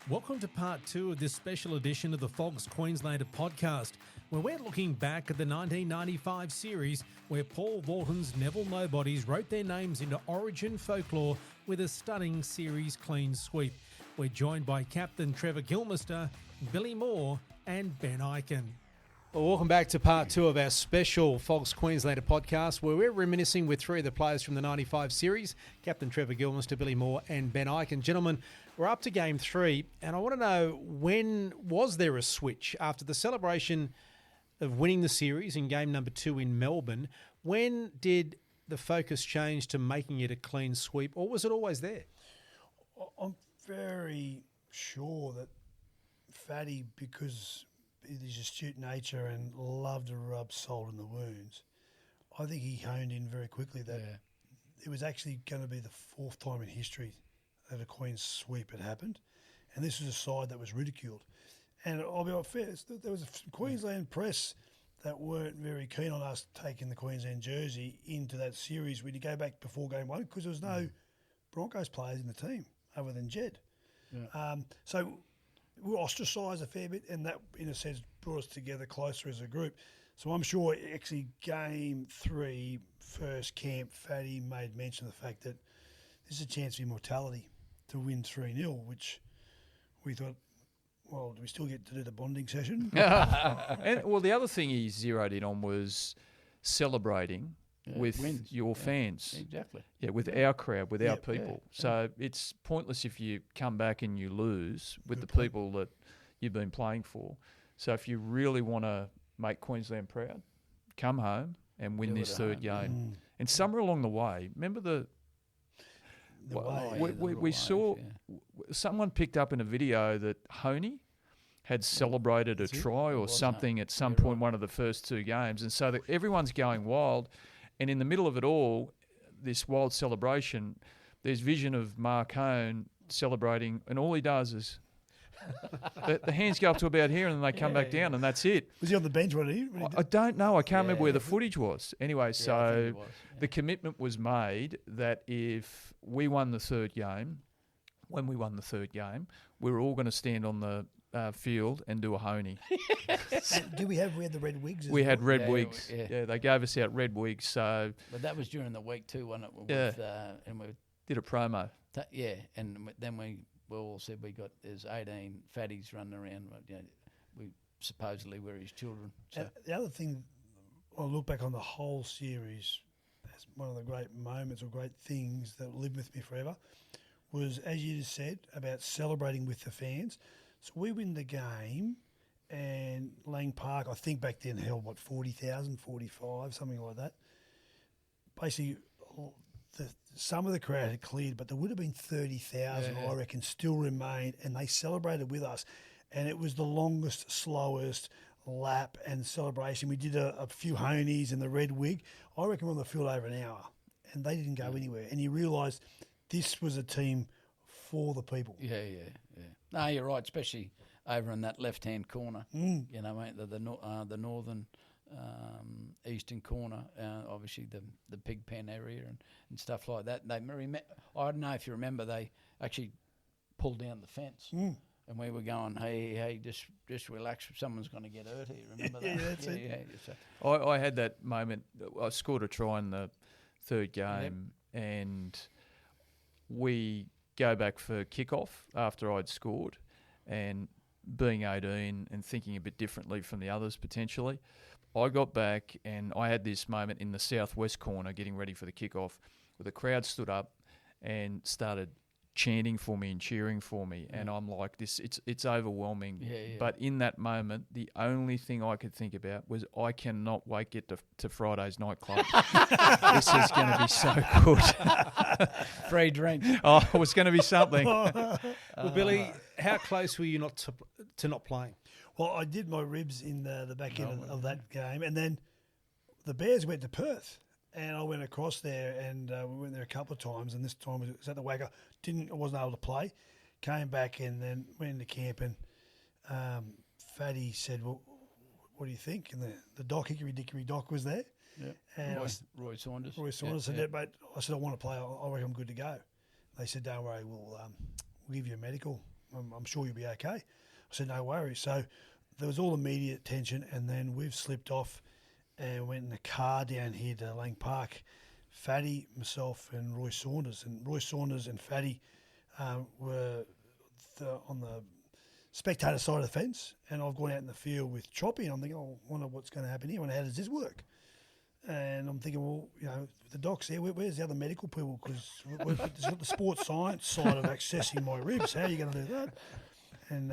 Welcome to part 2 of this special edition of the Fogs Queenslander podcast, where we're looking back at the 1995 series where Paul Walton's Neville Nobodies wrote their names into Origin folklore with a stunning series clean sweep. We're joined by Captain Trevor Gillmeister, Billy Moore and Ben Ikin. Well, welcome back to part 2 of our special Fogs Queenslander podcast, where we're reminiscing with 3 of the players from the 95 series, Captain Trevor Gillmeister, Billy Moore and Ben Ikin. Gentlemen, we're up to game 3, and I want to know, when was there a switch after the celebration of winning the series in game number 2 in Melbourne? When did the focus change to making it a clean sweep, or was it always there? I'm very sure that Fatty, because of his astute nature and loved to rub salt in the wounds, I think he honed in very quickly that it was actually going to be the 4th time in history that a Queen's sweep had happened. And this was a side that was ridiculed. And I'll be fair, there was a Queensland press that weren't very keen on us taking the Queensland jersey into that series when you go back before game 1, because there was no Broncos players in the team other than Jed. Yeah. So we were ostracised a fair bit, and that, in a sense, brought us together closer as a group. So I'm sure actually game 3, first camp, Fatty made mention of the fact that this is a chance for immortality to win 3-0, which we thought, well, do we still get to do the bonding session? And well, the other thing he zeroed in on was celebrating with wins. your fans. Exactly. Yeah, with our crowd, with our Yep. people. So it's pointless if you come back and you lose with Good the point. people that you've been playing for. So if you really want to make Queensland proud, come home and win Do this it at third home, game. And somewhere along the way, remember we saw someone picked up in a video that Honey had celebrated a try or something at some point, one of the first 2 games. And so everyone's going wild. And in the middle of it all, this wild celebration, there's vision of Mark Hone celebrating, and all he does is the hands go up to about here and then they come back down, and that's it. Was he on the bench? I don't know. I can't remember where the footage was. Anyway, so the the commitment was made that if we won the 3rd game, when we won the 3rd game, we were all going to stand on the field and do a honey. And we had the red wigs? We had red Yeah, wigs. yeah. Yeah, they gave us out red wigs. So But that was during the week too, wasn't it? And we did a promo. and then we all said there's 18 fatties running around. We supposedly were his children. So The other thing, I look back on the whole series as one of the great moments or great things that live with me forever, was, as you just said, about celebrating with the fans. So we win the game, and Lang Park, I think back then, held, 40,000, 45, something like that. Basically, some of the crowd had cleared, but there would have been 30,000, I reckon, still remained, and they celebrated with us. And it was the longest, slowest lap and celebration. We did a few honies and the red wig. I reckon we were on the field over an hour, and they didn't go anywhere. And you realised this was a team for the people. Yeah. No, you're right, especially over in that left-hand corner. You know, mate, the northern eastern corner, obviously the pig pen area and stuff like that. I don't know if you remember, they actually pulled down the fence. And we were going, hey, just relax. Someone's going to get hurt here. Remember that? Yeah, that's it. Yeah. I had that moment. I scored a try in the 3rd game, and we go back for kickoff after I'd scored, and being 18 and thinking a bit differently from the others potentially, I got back and I had this moment in the southwest corner getting ready for the kickoff where the crowd stood up and started chanting for me and cheering for me, and I'm like, it's overwhelming. But in that moment, the only thing I could think about was, I cannot wait to get to Friday's nightclub. This is going to be so good. Free drink. Oh, it was going to be something. Well, Billy, how close were you to not playing? Well, I did my ribs in the back end of that game, and then the Bears went to Perth, and I went across there, and we went there a couple of times, and this time it was at the Wagga. I wasn't able to play. Came back and then went into camp, and Fatty said, "Well, what do you think?" And the doc, Hickory Dickory Doc, was there. Yeah. And Roy Saunders. said, "But I said I want to play. I reckon I'm good to go." They said, "Don't worry, we'll give you a medical I'm sure you'll be okay. I said, no worries. So there was all immediate tension, and then we've slipped off and went in the car down here to Lang Park. Fatty, myself, and Roy Saunders. And Roy Saunders and Fatty were on the spectator side of the fence, and I've gone out in the field with Choppy, and I'm thinking, I wonder what's going to happen here, and how does this work? And I'm thinking, well, the doc's there, where's the other medical people? Because it's got the sports science side of accessing my ribs. How are you going to do that? And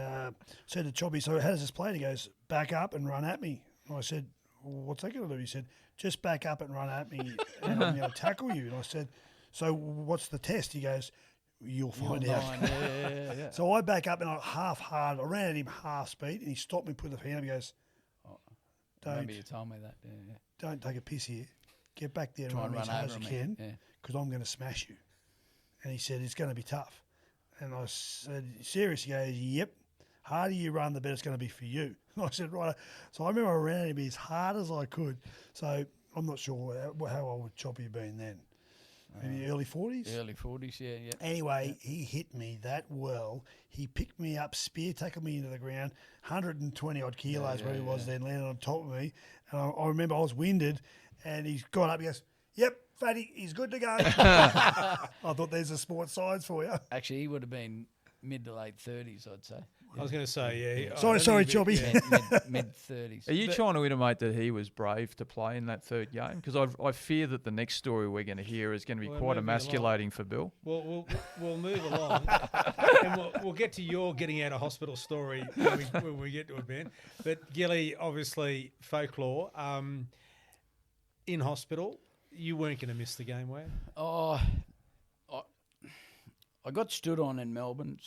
said to Choppy, so how does this play? And he goes, back up and run at me. And I said, well, what's that going to do? He said, just back up and run at me, and I'm going to tackle you. And I said, so what's the test? He goes, you'll find out. Yeah. So I back up and I half hard. I ran at him half speed, and he stopped me, put the hand up. He goes, Maybe you told me that. Yeah. don't take a piss here. Get back there and Try run and as run hard as over you me. can, because I'm going to smash you. And he said, it's going to be tough. And I said, serious? He goes, yep. Harder you run, the better it's going to be for you. And I said, right. So I remember I ran at him as hard as I could. So I'm not sure how old would Choppy have been then. Maybe early 40s? Early 40s, yeah. Anyway, he hit me that well. He picked me up, spear tackled me into the ground, 120 odd kilos where he was then, landed on top of me. And I remember I was winded, and he's got up, he goes, yep, Fatty, he's good to go. I thought there's a sports science for you. Actually, he would have been mid to late 30s, I'd say. I was going to say, yeah. Sorry, Choppy. Mid 30s. Are you trying to intimate that he was brave to play in that third game? Because I fear that the next story we're going to hear is going to be quite emasculating for Bill. Well, we'll move along, and we'll get to your getting out of hospital story when we get to it, Ben. But Gilly, obviously, folklore. In hospital, you weren't going to miss the game, were you? Oh, I got stood on in Melbourne,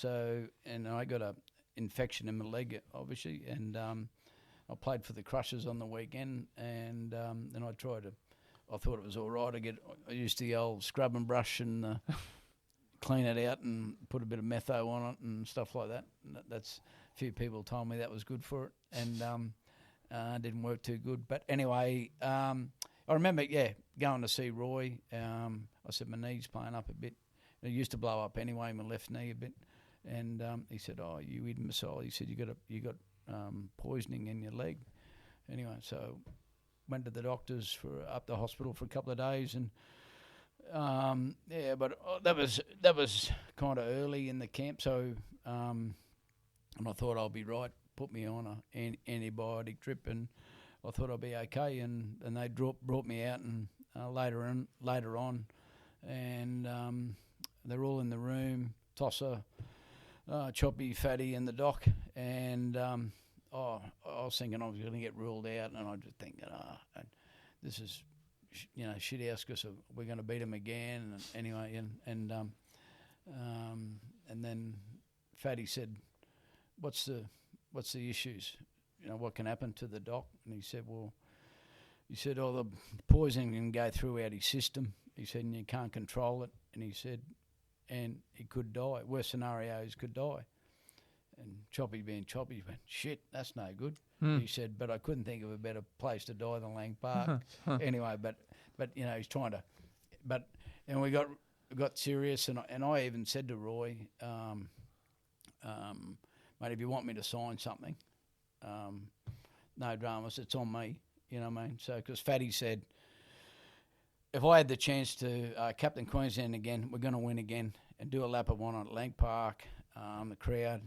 and I got a infection in my leg, obviously, and I played for the Crushers on the weekend, and then I thought it was all right. I used the old scrub and brush and clean it out and put a bit of metho on it and stuff like that. And that's a few people told me that was good for it, and didn't work too good. But anyway, I remember, going to see Roy. I said my knee's playing up a bit. It used to blow up anyway, my left knee a bit. And he said, "Oh, you imbecile!" He said, "You got poisoning in your leg." Anyway, so went to the doctors up the hospital for a couple of days, and but that was kind of early in the camp. So and I thought I'll be right. Put me on an antibiotic drip, and I thought I'd be okay. And they brought me out, and later on, and they're all in the room. Tosser. Choppy, Fatty, and the doc, and I was thinking I was going to get ruled out, and I just thinking, this is, shit house because we're going to beat them again. And anyway, and then Fatty said, "What's the issues? What can happen to the doc?" And he said, the poison can go throughout his system. He said, and you can't control it. And he said, and he could die. Worst scenario, he could die. And Choppy being Choppy went, shit, that's no good. He said, but I couldn't think of a better place to die than Lang Park. Anyway, but he's trying to. And we got serious, and I even said to Roy, mate, if you want me to sign something, no dramas, it's on me. You know what I mean? So, because Fatty said, if I had the chance to captain Queensland again, we're going to win again and do a lap of one at Lang Park, the crowd,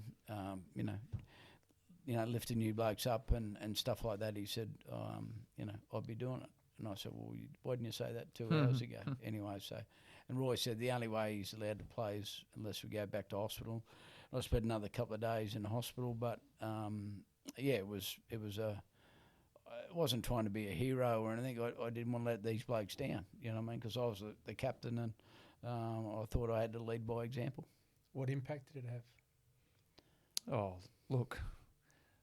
lifting you blokes up and stuff like that. He said, I'd be doing it. And I said, well, why didn't you say that 2 hours ago? Anyway, and Roy said the only way he's allowed to play is unless we go back to hospital. I spent another couple of days in the hospital, but it was I wasn't trying to be a hero or anything. I didn't want to let these blokes down, you know what I mean? Because I was the captain, and I thought I had to lead by example. What impact did it have? Oh, look,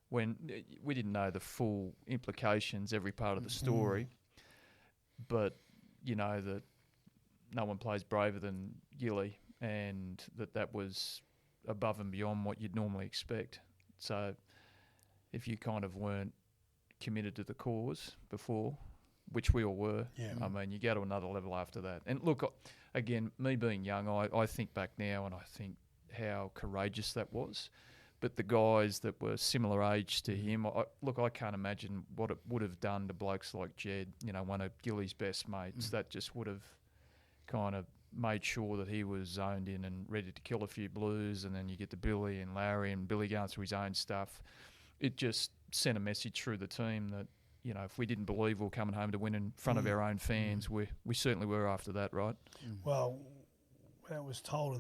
when we didn't know the full implications, every part of the story, but that no one plays braver than Gilly, and that was above and beyond what you'd normally expect. So if you kind of weren't committed to the cause before, which we all were, I mean, you go to another level after that. And look, again, me being young, I think back now and I think, how courageous that was. But the guys that were similar age to him, I can't imagine what it would have done to blokes like Jed, one of Gilly's best mates. That just would have kind of made sure that he was zoned in and ready to kill a few blues. And then you get the Billy and Larry and Billy going through his own stuff. It just sent a message through the team that, if we didn't believe we were coming home to win in front of our own fans, we certainly were after that, right? Well, when it was told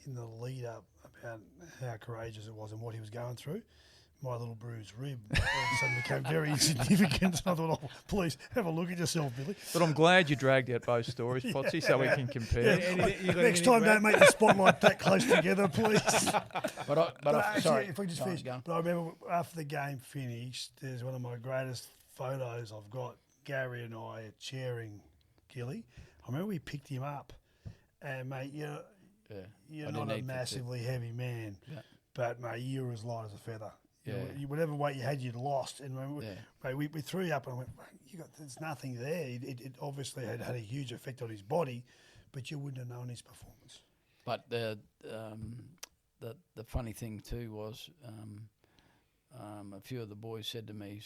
in the lead up about how courageous it was and what he was going through, my little bruised rib all of a sudden became very insignificant. I thought, oh, please have a look at yourself, Billy. But I'm glad you dragged out both stories, Potsy, so we can compare. Next time, don't make the spotlight that close together, please. Sorry, if we just finish. But I remember after the game finished, there's one of my greatest photos I've got. Gary and I cheering Gilly. I remember we picked him up, and mate, you're not a massively heavy man, but mate, you were as light as a feather. Whatever weight you had, you'd lost. And mate, we threw you up, and I went, there's nothing there. It obviously had a huge effect on his body, but you wouldn't have known his performance. But the funny thing too was, a few of the boys said to me,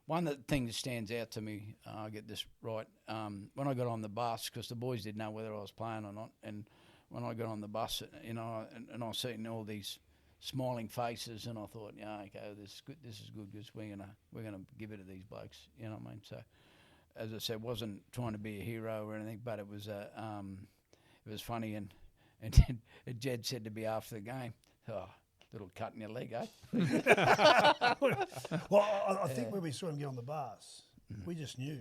one of the things that stands out to me, I'll get this right, when I got on the bus, because the boys didn't know whether I was playing or not, and when I got on the bus, and I seen all these smiling faces, and I thought, okay, this is good because we're gonna give it to these blokes, you know what I mean? So, as I said, wasn't trying to be a hero or anything, but it was funny, and Jed said to me after the game, little cut in your leg, eh? Well, I think when we saw him get on the bus, we just knew.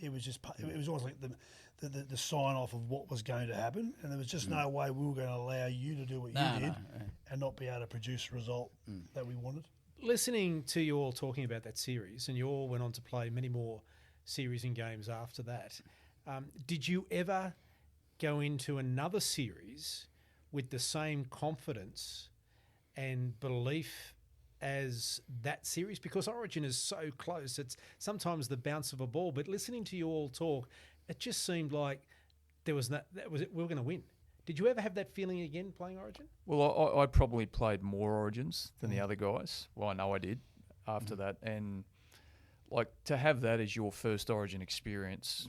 It was just it was almost like the sign off of what was going to happen, and there was just no way we were going to allow you to do what you did and not be able to produce a result that we wanted. Listening to you all talking about that series, and you all went on to play many more series and games after that, did you ever go into another series with the same confidence and belief as that series? Because Origin is so close. It's sometimes the bounce of a ball, but listening to you all talk, it just seemed like we were going to win. Did you ever have that feeling again playing Origin? Well, I probably played more Origins than the other guys. Well, I know I did after that. And like to have that as your first Origin experience,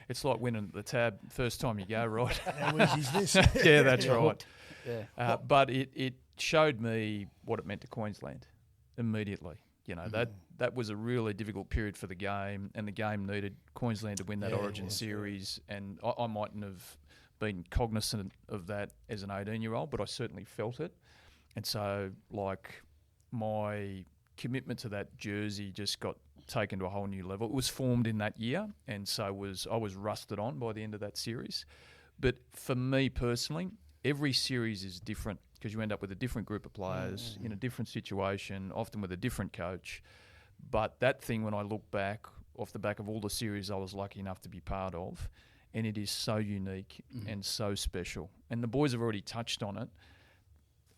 it's like winning the tab first time you go, right? How easy is this? Yeah, that's right. Yeah. But it showed me what it meant to Queensland immediately. That was a really difficult period for the game, and the game needed Queensland to win that Origin series. And I mightn't have been cognizant of that as an 18-year-old, but I certainly felt it. And so, my commitment to that jersey just got taken to a whole new level. It was formed in that year, and so I was rusted on by the end of that series. But for me personally, every series is different because you end up with a different group of players in a different situation, often with a different coach. But that thing, when I look back off the back of all the series I was lucky enough to be part of, and it is so unique and so special. And the boys have already touched on it.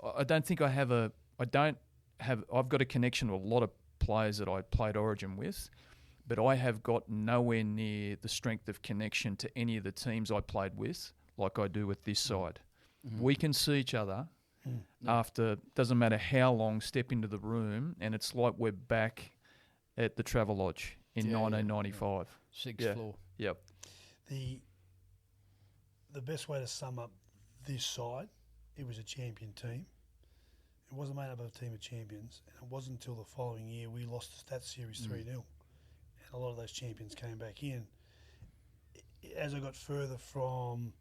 I've got a connection to a lot of players that I played Origin with, but I have got nowhere near the strength of connection to any of the teams I played with like I do with this side. We can see each other after, doesn't matter how long, step into the room, and it's like we're back at the Travelodge in 1995. Sixth floor. Yep. The best way to sum up this side, it was a champion team. It wasn't made up of a team of champions, and it wasn't until the following year we lost that series 3-0, and a lot of those champions came back in. As I got further from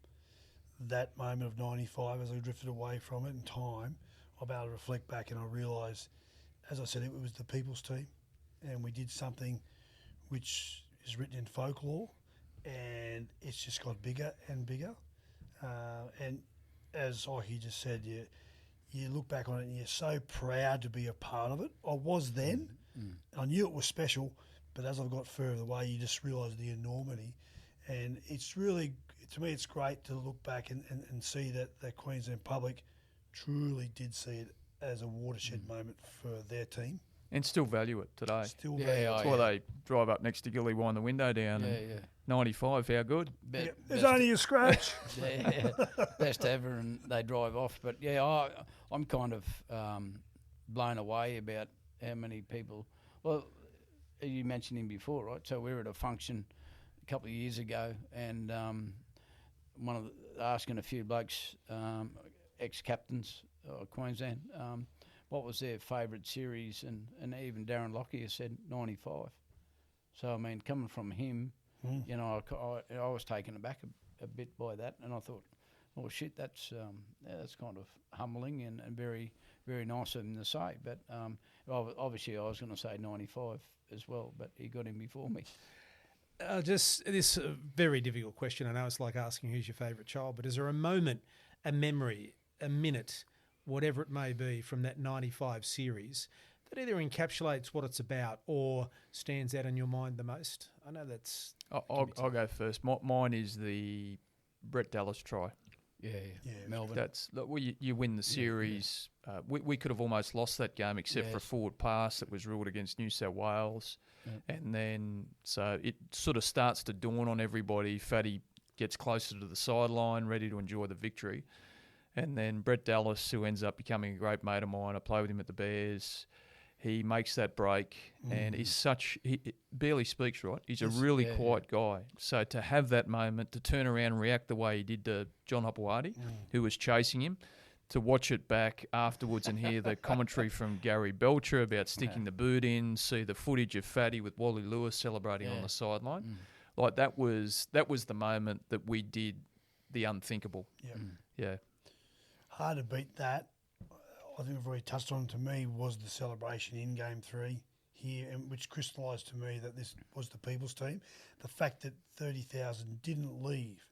that moment of 95, as I drifted away from it in time, I'll be able to reflect back and I realised, as I said, it was the people's team, and we did something which is written in folklore, and it's just got bigger and bigger. And as Ike just said, you look back on it and you're so proud to be a part of it. I was then. I knew it was special, but as I've got further away, you just realise the enormity. And it's really, to me, it's great to look back and see that the Queensland public truly did see it as a watershed moment for their team. and still value it today. Still Yeah, very- That's why they drive up next to Gilly, wind the window down. Yeah, and yeah. 95, how good? There's only a scratch. Yeah, best ever, and they drive off. But yeah, I'm kind of blown away about how many people. Well, you mentioned him before, right? So we were at a function a couple of years ago, and one of asking a few blokes, ex-captains of Queensland, what was their favourite series, and even Darren Lockyer said 95. So I mean, coming from him. You know, I was taken aback a bit by that, and I thought, oh shit, that's kind of humbling and very, very nice of him to say. But obviously, I was going to say 95 as well, but he got him before me. Just this very difficult question. I know it's like asking who's your favourite child, but is there a moment, a memory, a minute, whatever it may be, from that 95 series that either encapsulates what it's about or stands out in your mind the most? I know that's... I'll go first. Mine is the Brett Dallas try. Yeah. Melbourne. That's well, you win the series. Yeah. We could have almost lost that game except for a forward pass that was ruled against New South Wales. Yeah. And then so it sort of starts to dawn on everybody. Fatty gets closer to the sideline, ready to enjoy the victory. And then Brett Dallas, who ends up becoming a great mate of mine, I play with him at the Bears. He makes that break and he barely speaks, right? He's a really quiet guy. So to have that moment, to turn around and react the way he did to John Hopewadi, who was chasing him, to watch it back afterwards and hear the commentary from Gary Belcher about sticking the boot in, see the footage of Fatty with Wally Lewis celebrating on the sideline. Like that was the moment that we did the unthinkable. Yeah. Hard to beat that. I think we've already touched on, to me, was the celebration in Game 3 here, and which crystallised to me that this was the people's team. The fact that 30,000 didn't leave.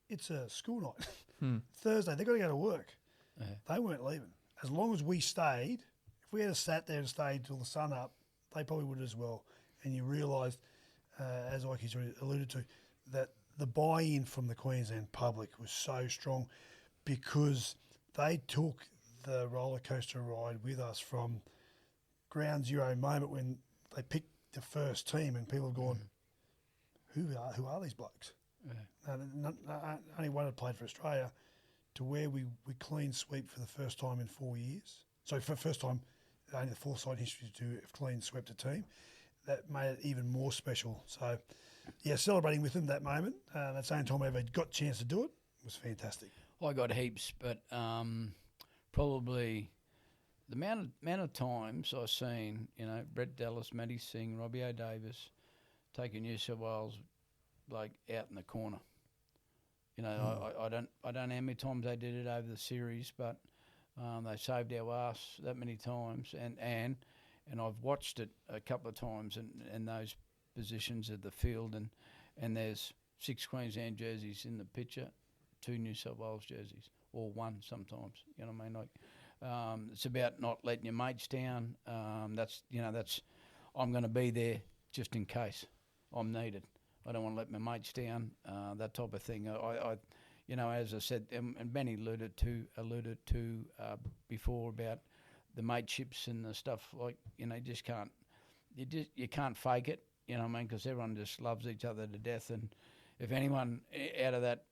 It's a school night. Thursday, they've got to go to work. Yeah. They weren't leaving. As long as we stayed, if we had sat there and stayed till the sun up, they probably would as well. And you realised, as Ikey's already alluded to, that the buy-in from the Queensland public was so strong because they took the roller coaster ride with us from ground zero moment when they picked the first team, and people have gone, who are these blokes? Yeah. Only one had played for Australia, to where we clean sweep for the first time in 4 years. So for the first time, only the fourth side history to have clean swept a team. That made it even more special. So, yeah, celebrating with them that moment, that same time I ever got a chance to do it, was fantastic. I got heaps, but probably the amount of times I've seen, Brett Dallas, Matty Singh, Robbie O'Davis taking New South Wales like out in the corner. I don't know how many times they did it over the series, but they saved our ass that many times, and I've watched it a couple of times in those positions of the field, and there's 6 Queensland jerseys in the picture, 2 New South Wales jerseys, or 1 sometimes. You know what I mean? Like, it's about not letting your mates down. That's I'm going to be there just in case I'm needed. I don't want to let my mates down. That type of thing. I as I said, and Benny alluded to before about the mateships and the stuff. Like, you can't fake it. You know what I mean? Because everyone just loves each other to death. And if anyone out of that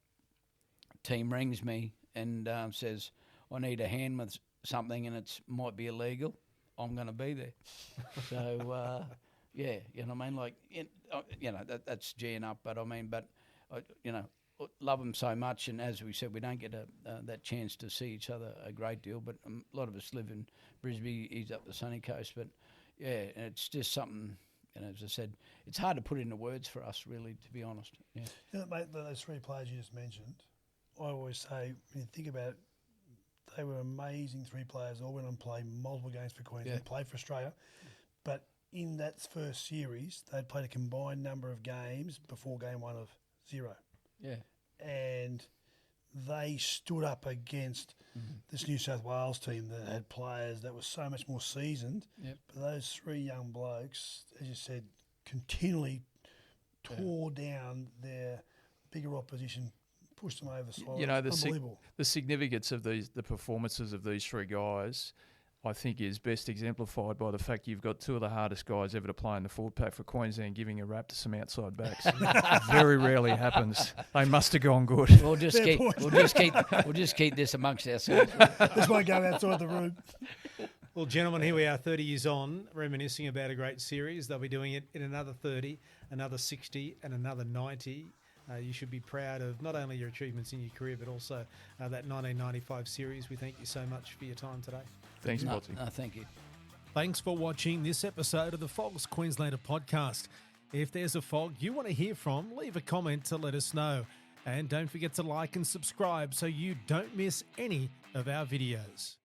team rings me and says, I need a hand with something and it might be illegal, I'm going to be there. So, yeah, you know what I mean? Like, that's G'ing up, but love them so much. And as we said, we don't get that chance to see each other a great deal, but a lot of us live in Brisbane. He's up the sunny coast, but yeah, it's just something. As I said, it's hard to put into words for us, really, to be honest. Yeah. Mate, those 3 players you just mentioned, I always say, when you think about it, they were amazing 3 players. All went on and played multiple games for Queensland, played for Australia. But in that first series, they'd played a combined number of games before game 1 of 0. Yeah. And they stood up against this New South Wales team that had players that were so much more seasoned. Yep. But those 3 young blokes, as you said, continually tore down their bigger opposition, pushed them over the side. The significance of the performances of these 3 guys, I think is best exemplified by the fact you've got two of the hardest guys ever to play in the forward pack for Queensland giving a rap to some outside backs. Very rarely happens. They must have gone good. We'll just Fair keep point. we'll just keep this amongst ourselves. This won't go outside the room. Well, gentlemen, here we are 30 years on, reminiscing about a great series. They'll be doing it in another 30, another 60 and another 90. You should be proud of not only your achievements in your career, but also that 1995 series. We thank you so much for your time today. Thanks, No, Watty. thank you. Thanks for watching this episode of the Fogs Queenslander podcast. If there's a fog you want to hear from, leave a comment to let us know. And don't forget to like and subscribe so you don't miss any of our videos.